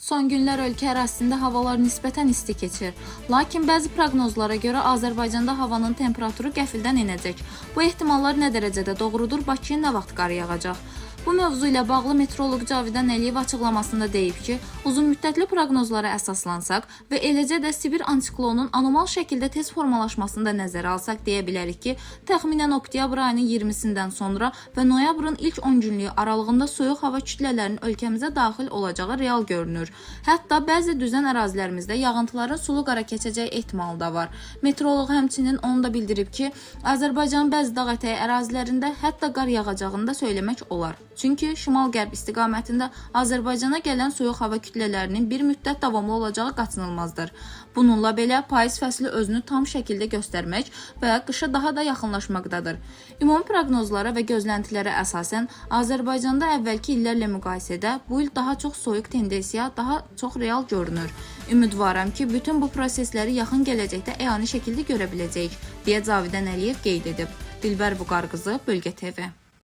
Son günlər ölkə ərazisində havalar nisbətən isti keçir. Lakin bəzi proqnozlara görə Azərbaycanda havanın temperaturu qəfildən enəcək. Bu ehtimallar nə dərəcədə doğrudur, Bakıya nə vaxt qar yağacaq? Bu mövzu ilə bağlı meteoroloq Cavidan Əliyev açıqlamasında deyib ki, uzunmüddətli proqnozlara əsaslansaq və eləcə də Sibir ansiklonunun anormal şəkildə tez formalaşmasını da nəzərə alsaq deyə bilərik ki, təxminən oktyabr ayının 20-sindən sonra və noyabrın ilk 10 günlüyü aralığında soyuq hava kütlələrinin ölkəmizə daxil olacağı real görünür. Hətta bəzi düzən ərazilərimizdə yağıntıların sulu qara keçəcəyi ehtimalı da var. Meteoroloq həmçinin onu da bildirib ki, Azərbaycanın bəzi dağ ətəyi ərazilərində hətta qar yağacağını da söyləmək olar. Çünki şimal-qərb istiqamətində Azərbaycana gələn soyuq hava kütlələrinin bir müddət davamlı olacağı qaçınılmazdır. Bununla belə payız fəsli özünü tam şəkildə göstərmək və qışa daha da yaxınlaşmaqdadır. Ümumi proqnozlara və gözləntilərə əsasən Azərbaycanda əvvəlki illərlə müqayisədə bu il daha çox soyuq tendensiya daha çox real görünür. Ümidvaram ki, bütün bu prosesləri yaxın gələcəkdə əyani şəkildə görə biləcəyik, deyə Cavidan Əliyev qeyd edib. Dilbər Vüqar qızı, Bölgə TV.